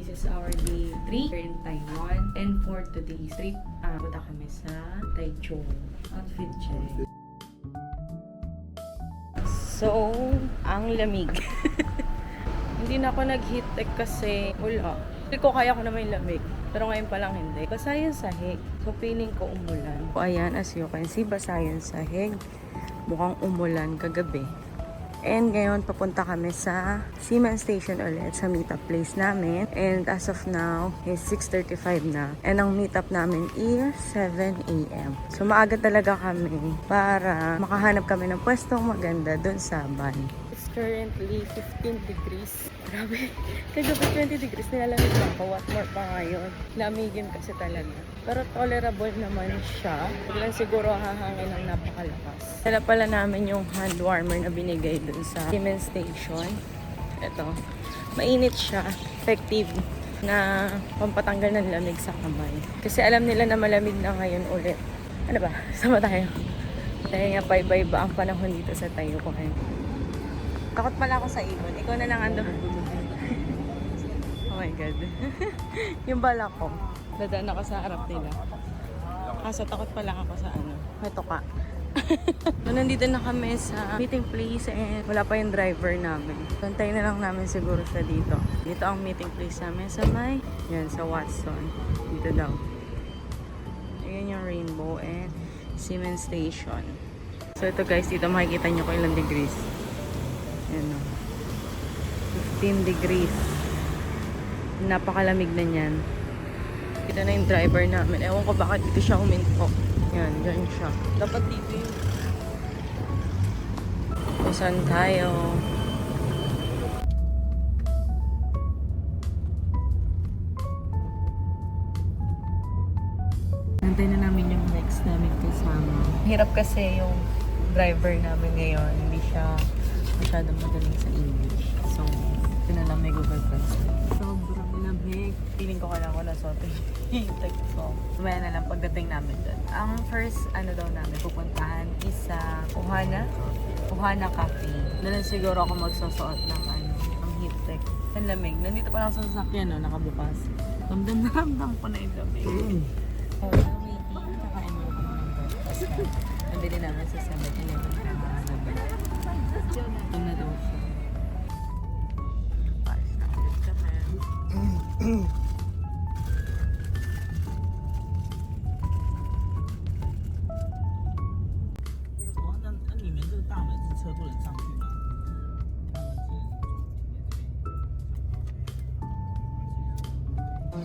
this is our day 3 here in Taiwan. And for today's trip, punta kami sa Taichung. Outfit check. So, ang lamig. Hindi na ako nag-heat tech kasi wala. Hindi ko kaya ko naman yung lamig. Pero ngayon pa lang hindi. Basa yung sahig. So, feeling ko umulan. So, ayan, as you can see, basa yung sahig. Mukhang umulan kagabi. And ngayon, papunta kami sa Ximen Station ulit sa meetup place namin. And as of now, is 6:35 na. And ang meetup namin is 7 a.m. So maaga talaga kami para makahanap kami ng pwestong maganda dun sa van. It's currently 15 degrees. Grabe. Kagabi 20 degrees. Nilalamig na ako. What more pa ngayon? Lamigin kasi talaga. Pero tolerable naman siya. Biglang siguro hahangin ng napakalakas. Dala pala namin yung hand warmer na binigay dun sa Ximen Station. Ito. Mainit siya. Effective na pampatanggal ng lamig sa kamay. Kasi alam nila na malamig na ngayon ulit. Ano ba? Sama tayo. Dahil nga paiba-iba ang panahon dito sa Taiwan. Takot pala ako sa ibon. Ikaw na lang ando. Oh my God. Yung bala ko. Dadaan ako sa harap nila. Kaso takot pala ako sa ano. May tuka. So, nandito na kami sa meeting place and wala pa yung driver namin. Pantay na lang namin siguro siya dito. Dito ang meeting place namin sa may, yan, sa Watson. Dito daw. Ayan yung Rainbow and Ximen Station. So ito guys, dito makikita nyo kung ilang degrees. Ayan o. 15 degrees. Napakalamig na niyan. Dito na yung driver namin. Ewan ko bakit dito siya huminto. Yan, dyan siya. Dapat dito yun. Saan tayo? Nantay na namin yung next namin kasama. Hirap kasi yung driver namin ngayon. Hindi siya masyadong magaling sa English. So, ito na lang may Google Translate. Sobrang lamig. Feeling ko kailangan ko na sote. Take ko. Mamaya na lang pagdating namin doon. Ang first daw namin pupuntahan is sa Ohana Cafe. Doon siguro ako magsusuot ng ng heat tech. Ang lamig. Nandito pa lang sa sasakyan, no? Nakabukas. Ramdam na ramdam ko na yung lamig. Oh, waiting. Kakain mo ako ng breakfast. Nabili namin sa 7-Eleven. Ito na daw siya. Paris na ulit kami.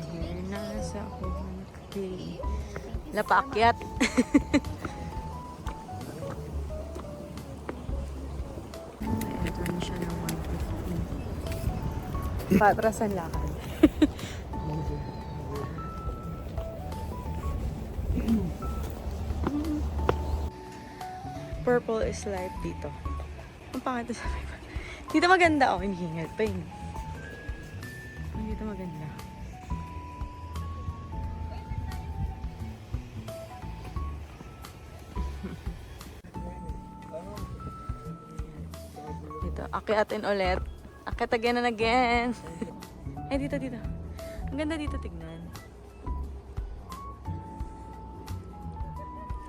Here na sa Ohana Cafe. Napaakyat. Ito na siya ng 150. Patrasan lakad. Purple is life dito. Ang pangit sa life. Dito maganda. Oh, hinihingal pa yun. Dito maganda. Dito, akyatin ulit. Akyat again and again. Ay, dito. Ang ganda dito tignan.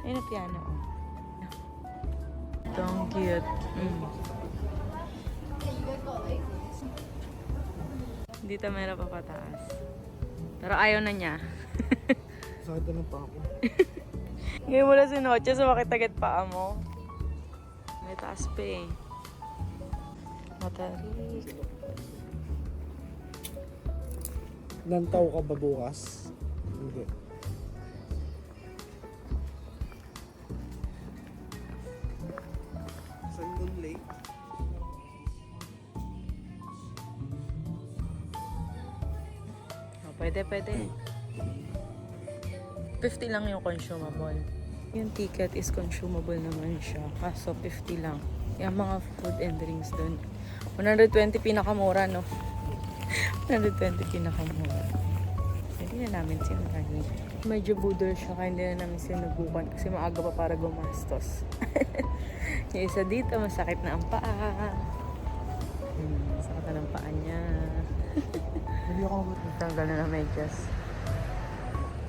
Ayun na piano. Oh. Ito ang cute. Dito meron pa pataas. Pero ayaw na niya. Sakit na pa ako. Ngayon mo lang si Noche, sumakit agad paa mo. May taas pa eh. Matarik. Nantaw ka ba bukas? Hindi. Sundoon late? Oh, pwede. 50 lang yung consumable. Yung ticket is consumable naman siya. Kaso 50 lang. Yung mga food and drinks dun. 120 pinakamura, no? 120 pinakamura. Hindi na namin sinungahin. Medyo budol siya kaya hindi na namin sinubukan kasi maaga pa para gumastos. Yung isa dito, masakit na ang paa. Masakit na ng paa niya. Hindi ako Tanggal na ng medyas.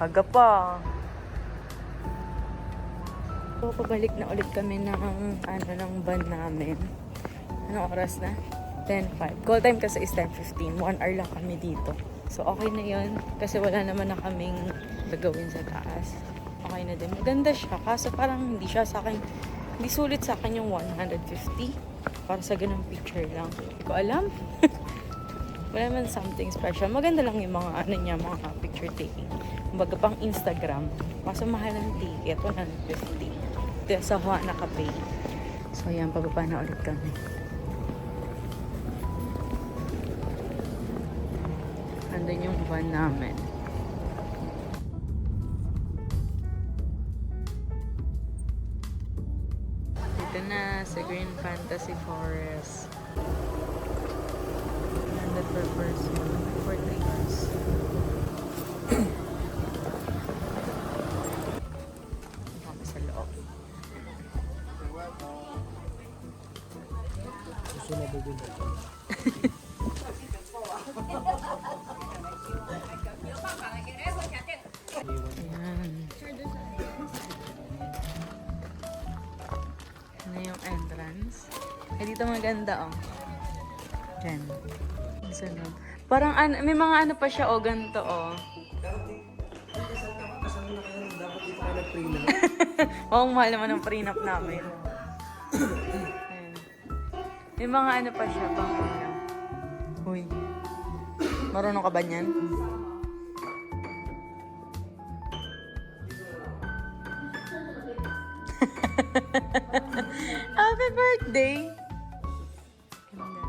Aga pa. So, pabalik na ulit kami ng van namin. Anong oras na? 10:05. Call time kasi is 10:15. 1 hour lang kami dito. So, okay na yun. Kasi wala naman na kaming gagawin sa taas. Okay na din. Maganda siya. Kaso parang hindi siya sa akin, hindi sulit sa akin yung 150. Para sa ganung picture lang. Hindi ko alam. Wala naman something special. Maganda lang yung mga mga picture taking. Kumbaga pang Instagram. Kaso mahal ng ticket, 150. Ito sa Hua Nakapay. So yan, pababa na ulit kami. Andun yung van namin. Dito na sa Green Fantasy Forest. 100 per person for 3 hours. Kami sa loob. gusto na bubin na. Ayan. Ano yung entrance? Eh, dito maganda, oh. Diyan. Sa loob. Parang may mga ano pa siya, oh, ganito, oh. Dapat dito kayo nag-prenup. Oo, mahal naman ang prenup namin. Ayan. May mga ano pa siya, pang ano. Uy. Marunong ka ba niyan? Happy birthday! Ganda.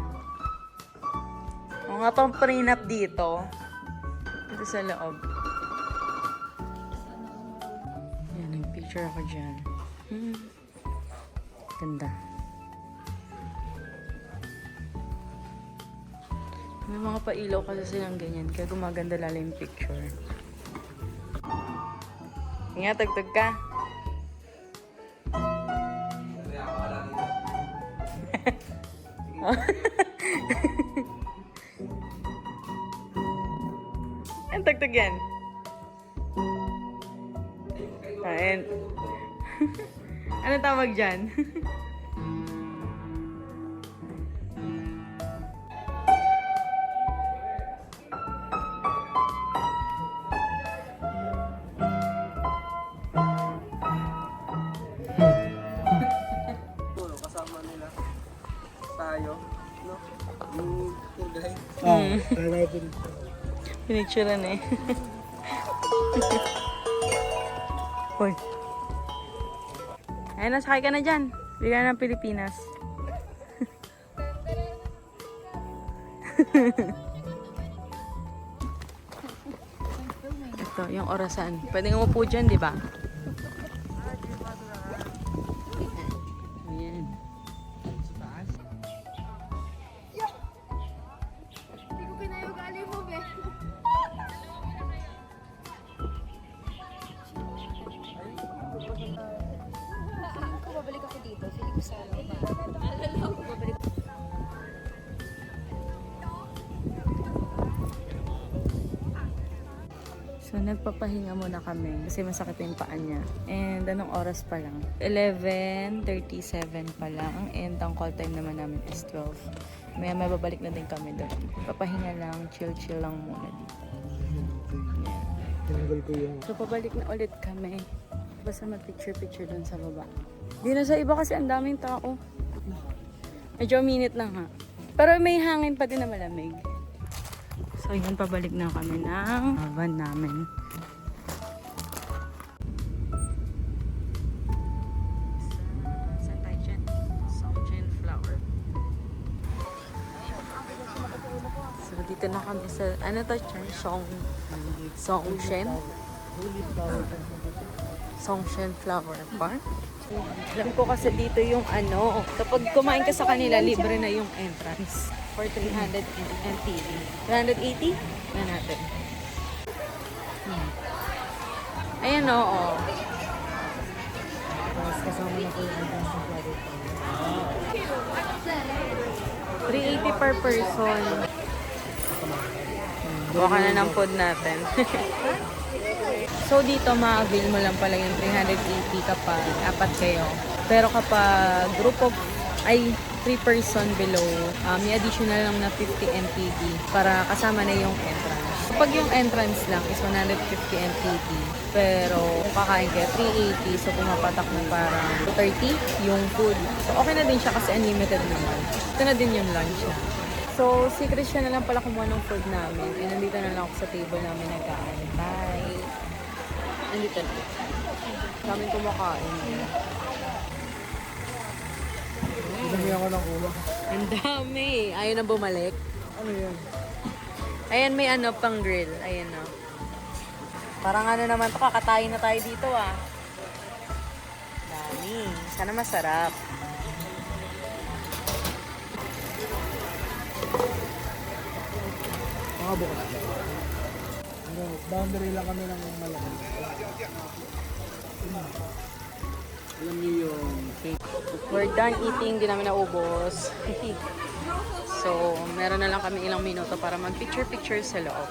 O nga pang prenup dito. Dito sa loob. Yan, nag-picture ako dyan. Ganda. May mga pailaw kasi silang ganyan. Kaya gumaganda lalo yung picture. Nga, tagtag ka. Ang tagtag yan. Ayan. Ano tawag dyan? Kasama nila tayo, no? Yung tour guide. Tayo natin. Pinicturean eh. Hoy. Ayun, nasakay ka na dyan. Bigyan ng Pilipinas. Ito, yung orasan. Pwede nga umupo dyan, di ba? Ayan. Hindi ko kinayugali mo, be. Feeling ko babalik ako dito. Feeling ko sa alala ko babalik. So, nagpapahinga muna kami kasi masakit yung paa niya. And anong oras pa lang? 11:37 pa lang. And ang call time naman namin is 12. May babalik na din kami doon. Papahinga lang, chill-chill lang muna dito. Tinanggal ko yung... So, pabalik na ulit kami. Basta mag-picture-picture doon sa baba. Di na sa iba kasi ang daming tao. Medyo minute lang ha. Pero may hangin pa din na malamig. So, yun, pabalik na kami ng van namin. Saan tayo dyan? Songchen Flower. So, dito na kami sa, ano to dyan? Songshen? Songshen Flower Park. Alam ko kasi dito yung ano, kapag kumain ka sa kanila, libre na yung entrance. For 300 NTV. 380? Na natin. Ayan oo. Tapos kasama na ko yung entrance ng Flower Park. 380 per person. Kuha ka na ng food natin. So dito ma-avail mo lang pala yung 380 kapag apat kayo. Pero kapag group of 3 person below, may additional lang na 50 MPD para kasama na yung entrance. Kapag yung entrance lang is 150 MPD, pero kung kakain kayo 380, so pumapatak na parang 230 yung food. So okay na din siya kasi unlimited naman. Ito na din yung lunch na. So si Christian na lang pala kumuha ng food namin. And nandito na lang ako sa table namin nag-aantay. Nandito na. Kami kumakain. Dami ako ng ulo. Ang dami. Ayaw na bumalik. Ano yan? Ayan, may ano pang grill. Ayan o. Parang ano naman to, kakatayin na tayo dito ah. Dami. Sana masarap. Mga bukas. Boundary lang kami ng malamig. Alam niyo yung cake. We're done eating. Di namin naubos. So, meron na lang kami ilang minuto para mag-picture-picture sa loob.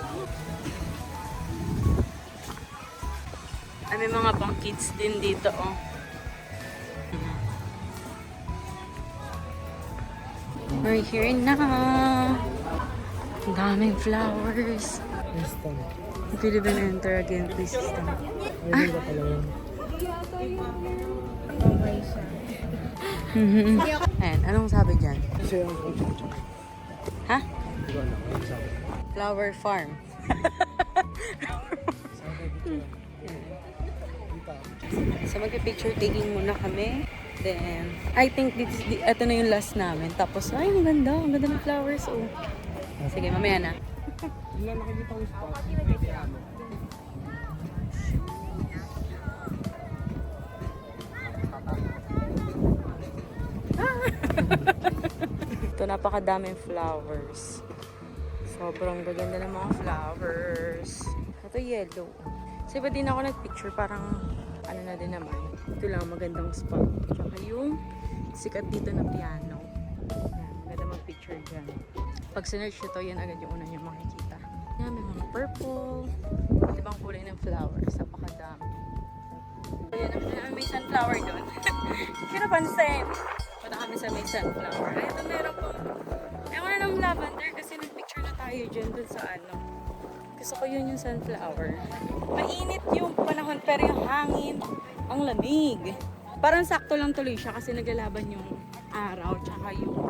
Ay, may mga pang kids din dito, oh. We're here na. Ang daming flowers. Yes, tama. If you didn't enter again, please stop. Ay, hindi ka pala yun. Ayan, anong sabi dyan? Kasi yung coach. Ha? Hindi ko alam. Ano sabi? Flower farm. So magpi-picture taking muna kami. Then, I think ito na yung last namin. Tapos, ay, ang ganda. Ang ganda ng flowers. Oh. Sige, mamaya na. Hindi lang nakikita ko yung spot. Ito, napakadaming flowers. Sobrang gaganda ng mga flowers. Ito yellow. So, iba din ako nag-picture. Parang, ano na din naman. Ito lang, magandang spot. Tsaka yung sikat dito na piano. Yan, maganda mag-picture dyan. Pag sinerch nyo to, yan agad yung una nyo makikita. Yan, may mga purple. Iba't ibang kulay ng flowers. Napakadami. So, yan, may sunflower doon. Hindi napansin. Punta kami sa may sunflower. Ay, ito meron po. Ayaw na ng lavender kasi nag-picture na tayo dyan dun sa ano. Gusto ko yun yung sunflower. Mainit yung panahon pero yung hangin, ang lamig. Parang sakto lang tuloy siya kasi naglalaban yung araw tsaka yung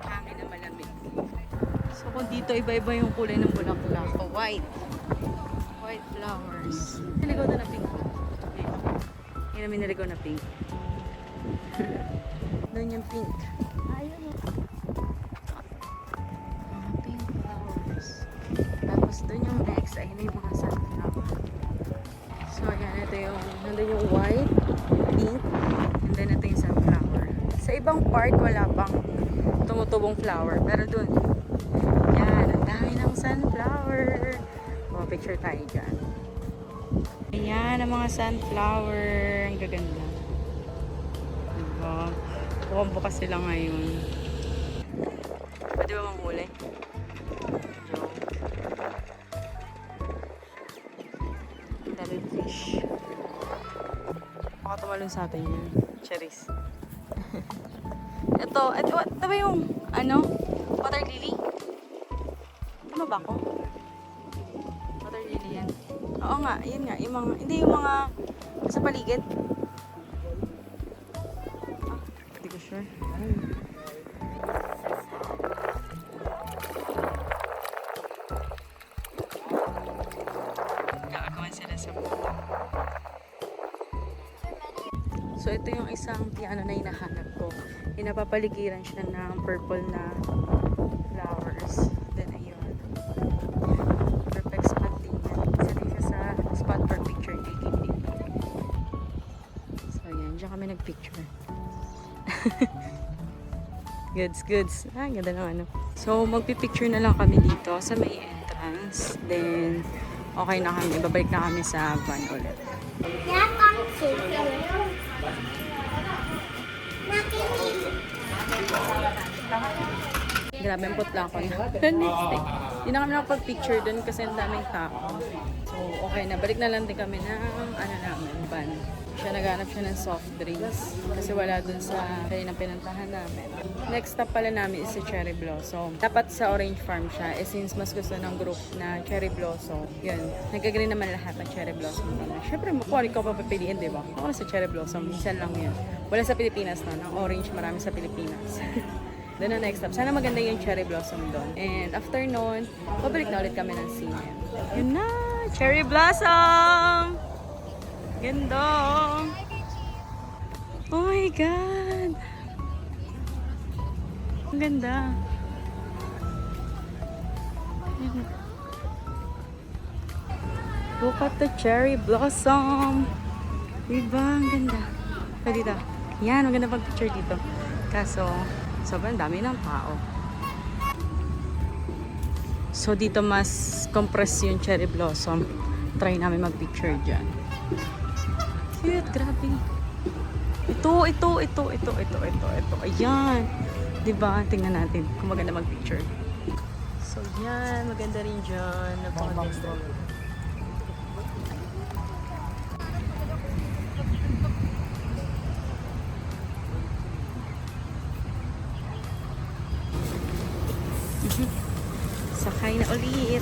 hangin na malamig. So kung dito iba-iba yung kulay ng bulaklak. So, white. White flowers. Naligaw na pink. Yan namin naligaw na pink. Doon yung pink. Ayun o. Mga pink flowers. Tapos doon yung next ay yung mga sunflower. So yan, ito yung, nandun yung white, pink, and then ito yung sunflower. Sa ibang part, wala pang tumutubong flower. Pero doon, yan, ang dami ng sunflower. Picture tayo dyan. Ayan, ang mga sunflower. Ang gaganda. Diba? Mukhang bukas sila ngayon. Pwede ba manghuli? Joke. Daming fish. Baka tumalon sa atin yun. Cherries. ito ba yung, ano? Water lily? Tama ba ako? Water lily yan. Oo nga, yun nga. Yung mga, hindi yung mga sa paligid. Ah, hindi ko sure. Gagawan sila sa puto. So, ito yung isang piano na hinahanap ko. Pinapapaligiran siya ng purple na flowers. Then, ayun. Perfect spot din yan. Isa din siya sa spot for picture taking dito. So, yan. Diyan kami nagpicture. Goods. Ah, ganda ng ano. So, magpipicture na lang kami dito sa may entrance. Then, okay na kami. Babalik na kami sa van ulit. Grabe ang putla ko na. Next day. Hindi na kami nakapag-picture dun kasi ang daming tao. So, okay na. Balik na lang din kami ng, van. Naghanap siya ng soft drinks kasi wala dun sa kaninang pinuntahan namin. Next stop pala namin is si Cherry Blossom. Dapat sa Orange Farm siya. Since mas gusto ng group na Cherry Blossom, yun, nag-agree naman lahat ng Cherry Blossom naman. Siyempre, kung ikaw pa papiliin, di ba? Ako sa Cherry Blossom, minsan lang yun. Wala sa Pilipinas na. Ang Orange, marami sa Pilipinas. Doon na next stop. Sana maganda yung Cherry Blossom doon. And after nun, pabalik na ulit kami ng Simen. Yun na! Cherry Blossom! Ganda! Oh my God! Ang ganda! Look at the cherry blossom! Diba? Ang ganda. Dito. Yan, maganda pag-picture dito. Kaso, sobrang dami ng tao. So, dito mas compress yung cherry blossom. Try namin mag-picture dyan. Cute, grabe. Ito. Ayan. Diba? Tingnan natin kung maganda mag-picture. So, yan. Maganda rin dyan. Napakaganda. Sakay na ulit.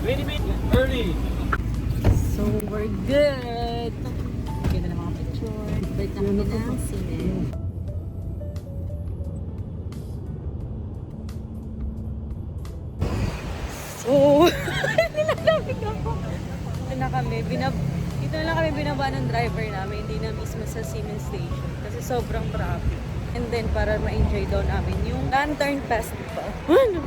Wait a minute, early. So, we're good. Ganda ng mga picture. Balik na kami ng Simen. So, nilalapit ako. Dito na kami. Dito na lang kami binaba ng driver namin. Hindi na mismo sa Simen Station. Kasi sobrang traffic. And then, para ma-enjoy daw namin yung Lantern Festival. Ano?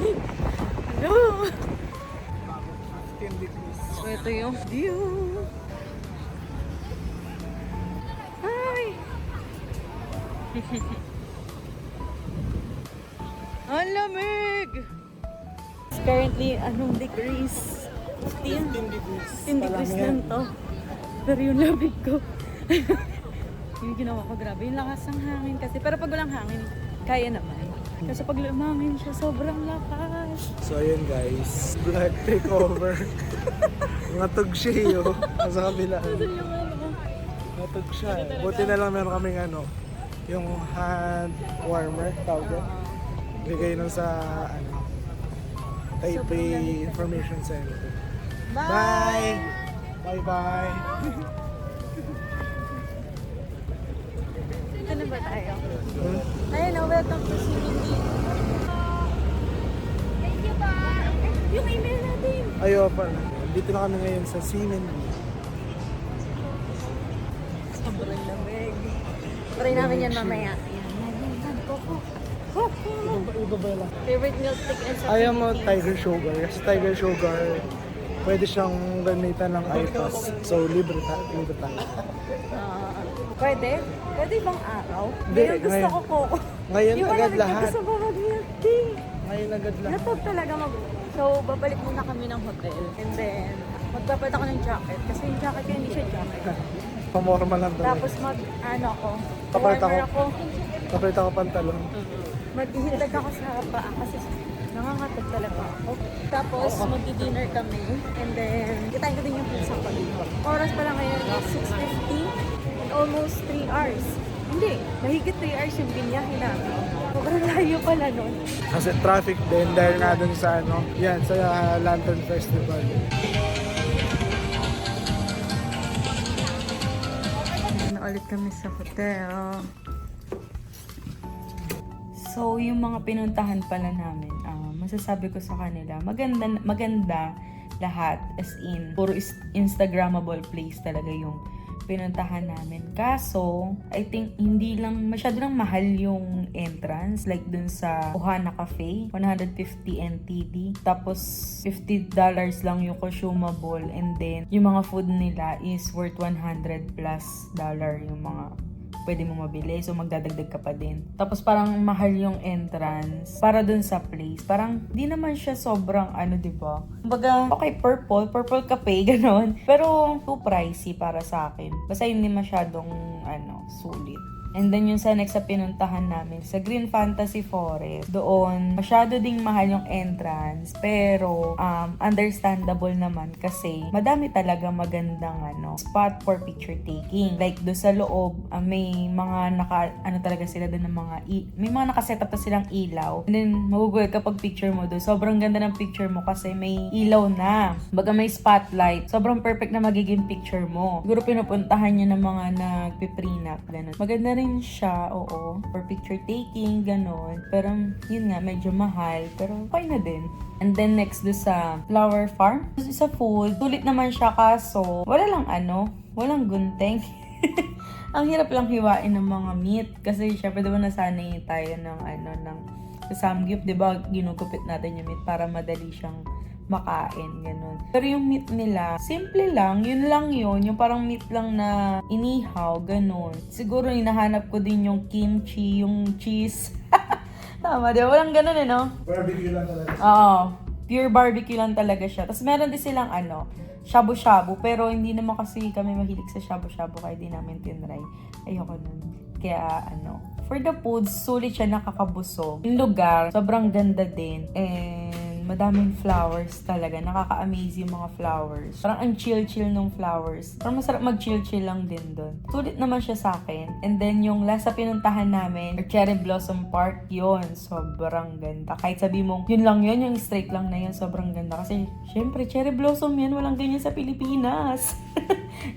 So, ito yung view. Hi! Ang lamig! Currently, anong degrees? 15 degrees. 10 degrees lang to. Pero yung lamig ko. Yung ginawa ko, grabe. Yung lakas ng hangin kasi. Pero pag walang hangin, kaya naman. Kasi pag lumangin siya, sobrang lakas. So ayun guys, vlog takeover. Ngatog siya yun. Nasa kabila. Ngatog siya. Buti na lang meron kaming yung hand warmer, tawag yan. Bigay nun sa Taipei Information Center. Bye! Bye-bye! Dito na ba tayo? Ayun, welcome to Simen. Thank you ba? Yung email natin. Ayaw pa. Dito na kami ngayon sa Simen. Sobrang lamig. Try namin yan mamaya. Iba ba lang? Favorite milk stick and sa Ayaw mo Philippines. Tiger Sugar. Kasi Tiger Sugar, pwede siyang gamitan ng iPass. So, libre tayo. Pwede? Pwede bang araw? Hindi, Ngayon gusto ngayon. ko ko. Ngayon Yung agad malamig na lahat. Gusto ko mag-milk tea. Ngayon agad lang. Natog talaga So, babalik muna kami ng hotel. And then, magpapalit ako ng jacket. Kasi yung jacket ko hindi siya jacket. Pamorma lang talaga. Tapos ako. Kapalit Warmer ako. Kapalit ako pantalon. Maghihilag ako sa paa kasi nangangatag talaga ako. Tapos, magdi-dinner kami. And then, kitain ko din yung pizza ko dito. Oras pa lang ngayon is 6:50 and almost 3 hours. Hindi, mahigit 3 hours yung binyahe namin. Sobrang layo pala nun. Kasi traffic din dahil nga dun sa yan, sa Lantern Festival. Na ulit kami sa hotel. So, yung mga pinuntahan pala namin, masasabi ko sa kanila, maganda lahat. As in, puro Instagrammable place talaga yung pinuntahan namin. Kaso, I think hindi lang, masyado lang mahal yung entrance. Like dun sa Ohana Cafe, 150 NTD. Tapos, $50 lang yung consumable. And then, yung mga food nila is worth $100 plus yung mga pwede mo mabili. So, magdadagdag ka pa din. Tapos, parang mahal yung entrance para dun sa place. Parang, di naman siya sobrang diba? Kumbaga, okay, purple cafe, ganon. Pero, too pricey para sa akin. Basta hindi masyadong, sulit. And then yung sa next sa pinuntahan namin, sa Green Fantasy Forest, doon masyado ding mahal yung entrance, pero understandable naman kasi madami talaga magandang spot for picture taking. Like do sa loob, may mga talaga sila doon ng mga may mga nakaset up na silang ilaw. And then magugulat kapag picture mo doon. Sobrang ganda ng picture mo kasi may ilaw na. Baga may spotlight. Sobrang perfect na magiging picture mo. Siguro pinupuntahan niya ng mga nagpiprenup, ganun. Maganda rin siya, oo, for picture taking, ganun. Pero yun nga, medyo mahal. Pero okay na din. And then next do sa flower farm. Sa food, sulit naman siya kaso walang gunting. Ang hirap lang hiwain ng mga meat kasi syempre diba nasanay tayo ng sa samgyup, diba ginugupit natin yung meat para madali siyang makain, ganun. Pero yung meat nila, simple lang, yun lang yun, yung parang meat lang na inihaw, ganun. Siguro hinahanap ko din yung kimchi, yung cheese. Tama, diba? Walang ganun no? Barbecue lang talaga. Oo, pure barbecue lang talaga siya. Tapos meron din silang shabu-shabu, pero hindi naman kasi kami mahilig sa shabu-shabu kaya di namin tinry. Ayoko nun. Kaya for the food, sulit siya, nakakabusog. Yung lugar, sobrang ganda din. And madaming flowers talaga. Nakaka-amaze yung mga flowers. Parang ang chill-chill ng flowers. Parang masarap mag-chill-chill lang din doon. Sulit naman siya sa akin. And then yung last sa pinuntahan namin, Cherry Blossom Park, yun. Sobrang ganda. Kahit sabi mong, yun lang yun, yung straight lang na yun, sobrang ganda. Kasi, syempre, cherry blossom yan. Walang ganyan sa Pilipinas.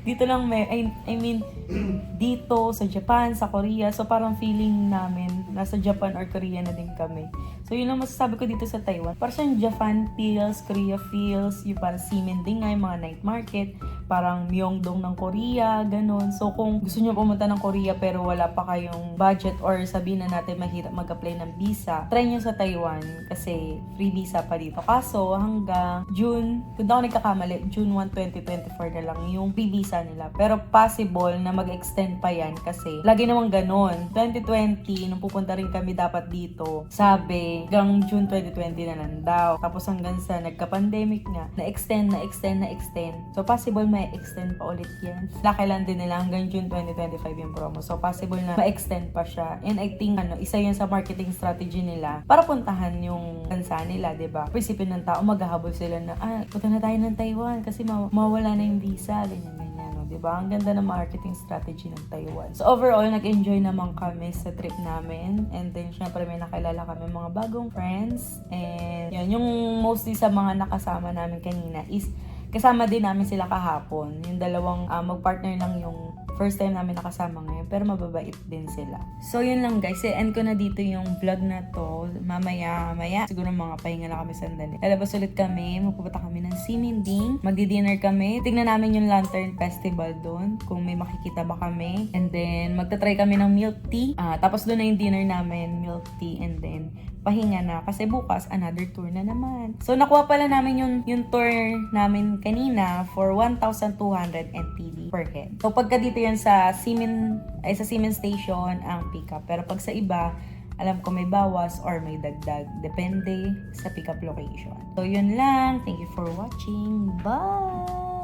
Dito lang dito, sa Japan, sa Korea. So, parang feeling namin, nasa Japan or Korea na din kami. So, yun lang masasabi ko dito sa Taiwan. Parang siyang Japan feels, Korea feels, yung parang Ximending nga, yung mga night market, parang Myeongdong ng Korea, ganun. So, kung gusto nyo pumunta ng Korea pero wala pa kayong budget or sabihin na natin mahirap mag-apply ng visa, try nyo sa Taiwan kasi free visa pa dito. Kaso, hanggang June, kung ako nagkakamali, June 1, 2024 na lang yung free visa nila. Pero possible na mag-extend pa yan kasi lagi namang ganun. 2020, nung pupunta rin kami dapat dito, sabi, hanggang June 2020 na lang daw. Tapos hanggang sa nagka-pandemic nga, na-extend. So, possible may extend pa ulit yan. Laki lang din nila hanggang June 2025 yung promo. So, possible na ma-extend pa siya. And I think, isa yun sa marketing strategy nila para puntahan yung bansa nila, diba? Isipin ng tao, maghahabol sila na, punta na tayo ng Taiwan kasi mawala na yung visa, ganyan. Diba? Ang ganda ng marketing strategy ng Taiwan. So, overall, nag-enjoy naman kami sa trip namin. And then, syempre, may nakilala kami mga bagong friends. And, yun, yung mostly sa mga nakasama namin kanina is kasama din namin sila kahapon. Yung dalawang mag-partner lang yung first time namin nakasama ngayon, pero mababait din sila. So, yun lang guys. I-end ko na dito yung vlog na to. Mamaya, siguro mga pahinga na kami sandali. Lalabas ulit kami. Magpupunta kami ng Ximending. Magdi-dinner kami. Tignan namin yung Lantern Festival doon. Kung may makikita ba kami. And then, magta-try kami ng milk tea. Tapos doon na yung dinner namin, milk tea. And then, pahinga na. Kasi bukas, another tour na naman. So, nakuha pala namin yung tour namin kanina for 1,200 NTD per head. So, pagka dito yan sa Ximen Station ang pick-up. Pero pag sa iba, alam ko may bawas or may dagdag. Depende sa pick-up location. So, yun lang. Thank you for watching. Bye!